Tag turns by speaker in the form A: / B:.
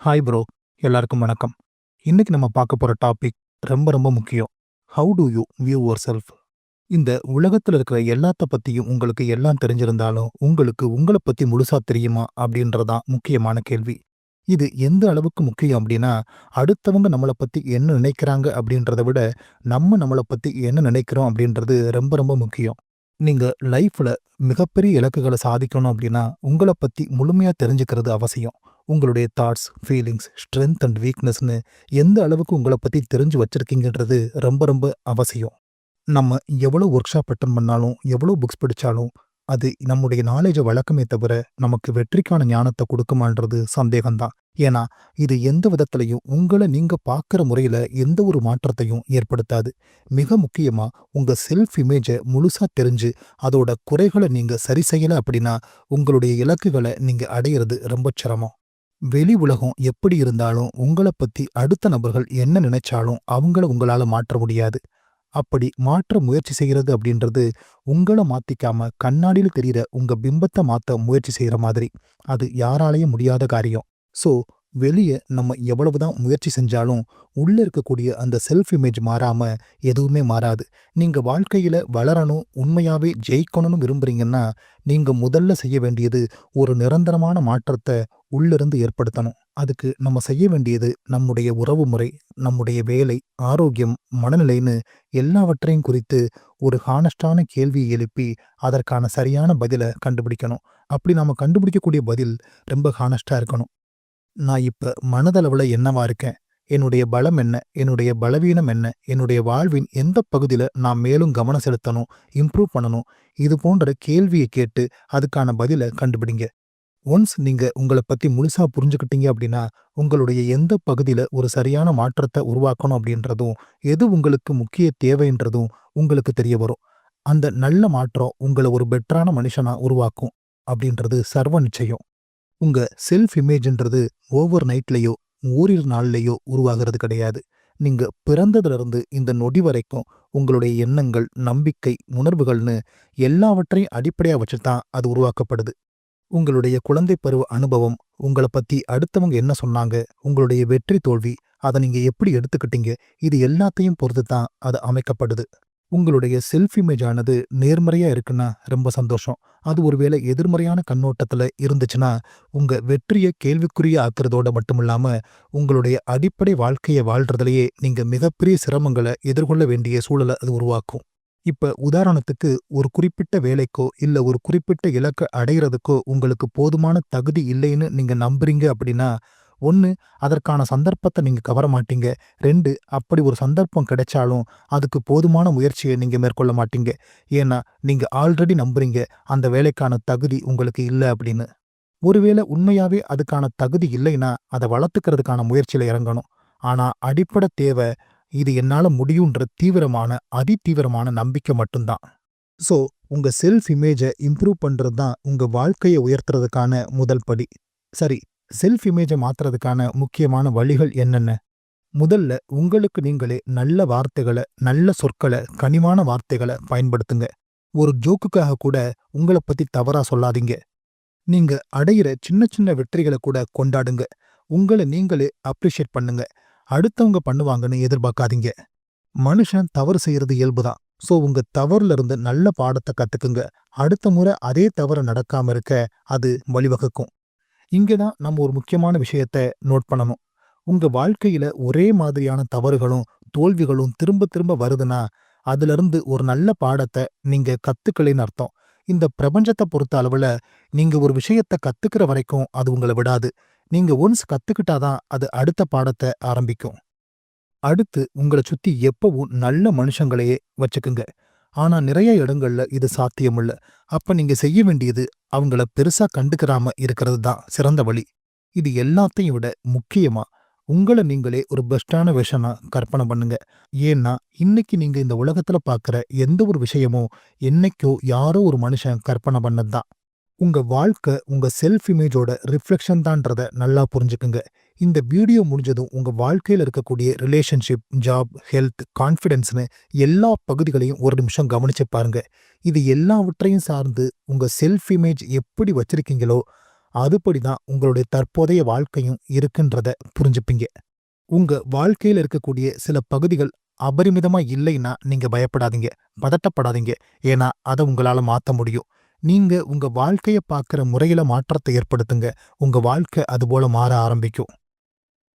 A: Hi bro. எல்லாருக்கும் வணக்கம். இன்னைக்கு நம்ம பார்க்க போற டாபிக் ரொம்ப ரொம்ப முக்கியம். How do you view yourself? இந்த உலகத்துல இருக்கிற எல்லாத்த பத்தியும் உங்களுக்கு எல்லாம் தெரிஞ்சிருந்தாலும், உங்களுக்கு உங்கள பத்தி முழுசா தெரியுமா? அப்படின்றது தான் முக்கியமான கேள்வி. இது எந்த அளவுக்கு முக்கியம் அப்படின்னா, அடுத்தவங்க நம்மள பத்தி என்ன நினைக்கிறாங்க அப்படின்றத விட, நம்ம நம்மள பத்தி என்ன நினைக்கிறோம் அப்படின்றது ரொம்ப ரொம்ப முக்கியம். நீங்க லைஃப்ல மிகப்பெரிய இலக்குகள சாதிக்கணும் அப்படின்னா, உங்கள பத்தி முழுமையா தெரிஞ்சுக்கிறது அவசியம். உங்களுடைய தாட்ஸ், ஃபீலிங்ஸ், ஸ்ட்ரென்த் அண்ட் வீக்னஸ்ன்னு எந்த அளவுக்கு உங்கள பத்தி தெரிஞ்சு வச்சிருக்கீங்கன்றது ரொம்ப ரொம்ப அவசியம். நம்ம எவ்வளோ ஒர்க் ஷாப் அட்டெண்ட் பண்ணாலும், எவ்வளோ புக்ஸ் படிச்சாலும், அது நம்முடைய நாலேஜ வளர்க்குமே தவிர, நமக்கு வெற்றிக்கான ஞானத்த குடுக்குமான்றது சந்தேகம் தான். ஏன்னா, இது எந்த விதத்திலயும் உங்கள நீங்க பார்க்குற முறையில எந்த ஒரு மாற்றத்தையும் ஏற்படுத்தாது. மிக முக்கியமா, உங்க செல்ஃப் இமேஜ முழுசா தெரிஞ்சு, அதோட குறைகள நீங்க சரி செய்யல அப்படின்னா, உங்களுடைய இலக்குகள நீங்க அடையிறது ரொம்ப சிரமம். வெளி உலகம் எப்படி இருந்தாலும், உங்கள பத்தி அடுத்த நபர்கள் என்ன நினைச்சாலும், அவங்கள உங்களால மாற்ற முடியாது. அப்படி மாற்ற முயற்சி செய்கிறது அப்படின்றது, உங்கள மாத்திக்காம கண்ணாடியில தெரியிற உங்க பிம்பத்த மாத்த முயற்சி செய்ற மாதிரி. அது யாராலயும் முடியாத காரியம். ஸோ, வெளிய நம்ம எவ்வளவுதான் முயற்சி செஞ்சாலும், உள்ள இருக்கக்கூடிய அந்த செல்ஃப் இமேஜ் மாறாம எதுவுமே மாறாது. நீங்க வாழ்க்கையில வளரணும், உண்மையாவே ஜெயிக்கணும்னு விரும்புறீங்கன்னா, நீங்க முதல்ல செய்ய வேண்டியது ஒரு நிரந்தரமான மாற்றத்த உள்ளிருந்து ஏற்படுத்தணும். அதுக்கு நம்ம செய்ய வேண்டியது நம்முடைய உறவுமுறை, நம்முடைய வேலை, ஆரோக்கியம், மனநிலைன்னு எல்லாவற்றையும் குறித்து ஒரு ஹானஸ்டான கேள்வியை எழுப்பி, அதற்கான சரியான பதில கண்டுபிடிக்கணும். அப்படி நாம கண்டுபிடிக்கக்கூடிய பதில் ரொம்ப ஹானஸ்ட்டா இருக்கணும். நான் இப்ப மனதளவுல என்னவா இருக்கேன்? என்னுடைய பலம் என்ன? என்னுடைய பலவீனம் என்ன? என்னுடைய வாழ்வின் எந்த பகுதியில நான் மேலும் கவனம் செலுத்தணும், இம்ப்ரூவ் பண்ணணும்? இது போன்ற கேள்விய கேட்டு அதுக்கான பதில கண்டுபிடிங்க. ஒன்ஸ் நீங்க உங்கள பத்தி முழுசா புரிஞ்சுக்கிட்டீங்க அப்படின்னா, உங்களுடைய எந்த பகுதியில ஒரு சரியான மாற்றத்த உருவாக்கணும் அப்படின்றதும், எது உங்களுக்கு முக்கிய தேவைன்றதும் உங்களுக்கு தெரிய வரும். அந்த நல்ல மாற்றம் உங்கள ஒரு பெட்டரான மனுஷனா உருவாக்கும் அப்படின்றது சர்வ நிச்சயம். உங்க செல்ஃப் இமேஜ்ன்றது ஓவர் நைட்லயோ, ஓரிரு நாள்லயோ உருவாகிறது கிடையாது. நீங்க பிறந்ததிலிருந்து இந்த நொடி வரைக்கும் உங்களுடைய எண்ணங்கள், நம்பிக்கை, உணர்வுகள்னு எல்லாவற்றையும் அடிப்படையா வச்சு தான் அது உருவாக்கப்படுது. உங்களுடைய குழந்தை பருவ அனுபவம், உங்கள பத்தி அடுத்தவங்க என்ன சொன்னாங்க, உங்களுடைய வெற்றி தோல்வி, அத நீங்க எப்படி எடுத்துக்கிட்டீங்க, இது எல்லாத்தையும் பொறுத்து தான் அது அமைக்கப்படுது. உங்களுடைய செல்ஃப் இமேஜ் ஆனது நேர்மறையா இருக்குன்னா ரொம்ப சந்தோஷம். அது ஒருவேளை எதிர்மறையான கண்ணோட்டத்துல இருந்துச்சுன்னா, உங்க வெற்றிய கேள்விக்குறியா ஆக்குறதோட மட்டுமில்லாம, உங்களுடைய அடிப்படை வாழ்க்கைய வாழ்றதுலயே நீங்க மிகப்பெரிய சிரமங்கள எதிர்கொள்ள வேண்டிய சூழல அது உருவாக்கும். இப்ப உதாரணத்துக்கு ஒரு குறிப்பிட்ட வேலைக்கோ, இல்ல ஒரு குறிப்பிட்ட இலக்க அடையறதுக்கோ உங்களுக்கு போதுமான தகுதி இல்லைன்னு நீங்க நம்புறீங்க அப்படின்னா, 1 அதற்கான சந்தர்ப்பத்த நீங்க கவர மாட்டீங்க. 2 அப்படி ஒரு சந்தர்ப்பம் கிடைச்சாலும், அதுக்கு போதுமான முயற்சிய நீங்க மேற்கொள்ள மாட்டீங்க. ஏன்னா, நீங்க ஆல்ரெடி நம்புறீங்க, அந்த வேலைக்கான தகுதி உங்களுக்கு இல்ல அப்படின்னு. ஒருவேளை உண்மையாவே அதுக்கான தகுதி இல்லைன்னா, அத வளர்த்துக்கிறதுக்கான முயற்சியில இறங்கணும். ஆனா, அடிப்படை தேவை, இது என்னால முடியுன்ற தீவிரமான, அதிதீவிரமான நம்பிக்கை மட்டும்தான். ஸோ, உங்க செல்ஃப் இமேஜ இம்ப்ரூவ் பண்றது தான் உங்க வாழ்க்கைய உயர்த்துறதுக்கான முதல் படி. சரி, செல்ஃப் இமேஜ மாத்துறதுக்கான முக்கியமான வழிகள் என்னென்ன? முதல்ல உங்களுக்கு நீங்களே நல்ல வார்த்தைகள, நல்ல சொற்கள, கனிவான வார்த்தைகள பயன்படுத்துங்க. ஒரு ஜோக்குக்காக கூட உங்கள பத்தி தவறா சொல்லாதீங்க. நீங்க அடையிற சின்ன சின்ன வெற்றிகள கூட கொண்டாடுங்க. உங்கள நீங்களே அப்ரிஷியேட் பண்ணுங்க. அடுத்தவங்க பண்ணுவாங்கன்னு எதிர்பார்க்காதீங்க. மனுஷன் தவறு செய்யறது இயல்புதான். சோ உங்க தவறுல இருந்து நல்ல பாடத்த கத்துக்குங்க. அடுத்த முறை அதே தவறு நடக்காம இருக்க அது வழிவகுக்கும். இங்கதான் நம்ம ஒரு முக்கியமான விஷயத்த நோட் பண்ணணும். உங்க வாழ்க்கையில ஒரே மாதிரியான தவறுகளும், தோல்விகளும் திரும்ப திரும்ப வருதுன்னா, அதிலிருந்து ஒரு நல்ல பாடத்த நீங்க கத்துக்கலைன்னு அர்த்தம். இந்த பிரபஞ்சத்த பொறுத்த அளவுல, நீங்க ஒரு விஷயத்த கத்துக்கிற வரைக்கும் அது உங்கள விடாது. நீங்க ஒன்ஸ் கத்துக்கிட்டாதான் அது அடுத்த பாடத்த ஆரம்பிக்கும். அடுத்து உங்கள சுத்தி எப்பவும் நல்ல மனுஷங்களையே வச்சுக்குங்க. ஆனா நிறைய இடங்கள்ல இது சாத்தியமில்ல. அப்ப நீங்க செய்ய வேண்டியது அவங்கள பெருசா கண்டுக்கிறாம இருக்கிறது தான் சிறந்த வழி. இது எல்லாத்தையும் விட முக்கியமா, உங்கள நீங்களே ஒரு பெஸ்டான வெர்ஷனா கற்பனை பண்ணுங்க. ஏன்னா, இன்னைக்கு நீங்க இந்த உலகத்துல பார்க்குற எந்த ஒரு விஷயமும் என்னைக்கோ யாரோ ஒரு மனுஷன் கற்பனை பண்ணது தான். உங்க வாழ்க்கை உங்க செல்ஃப் இமேஜோட ரிஃப்ளெக்ஷன் தான்றத நல்லா புரிஞ்சுக்குங்க. இந்த வீடியோ முடிஞ்சதும் உங்க வாழ்க்கையில இருக்கக்கூடிய ரிலேஷன்ஷிப், ஜாப், ஹெல்த், கான்ஃபிடென்ஸ்னு எல்லா பகுதிகளையும் ஒரு நிமிஷம் கவனிச்சு பாருங்க. இது எல்லாவற்றையும் சார்ந்து உங்க செல்ஃப் இமேஜ் எப்படி வச்சிருக்கீங்களோ, அதுபடிதான் உங்களுடைய தற்போதைய வாழ்க்கையும் இருக்குன்றத புரிஞ்சுப்பீங்க. உங்க வாழ்க்கையில இருக்கக்கூடிய சில பகுதிகள் அபரிமிதமா இல்லைன்னா நீங்க பயப்படாதீங்க, பதட்டப்படாதீங்க. ஏன்னா அத உங்களால மாத்த முடியும். நீங்க உங்க வாழ்க்கைய பார்க்குற முறையில மாற்றத்தை ஏற்படுத்துங்க. உங்க வாழ்க்கை அதுபோல மாற ஆரம்பிக்கும்.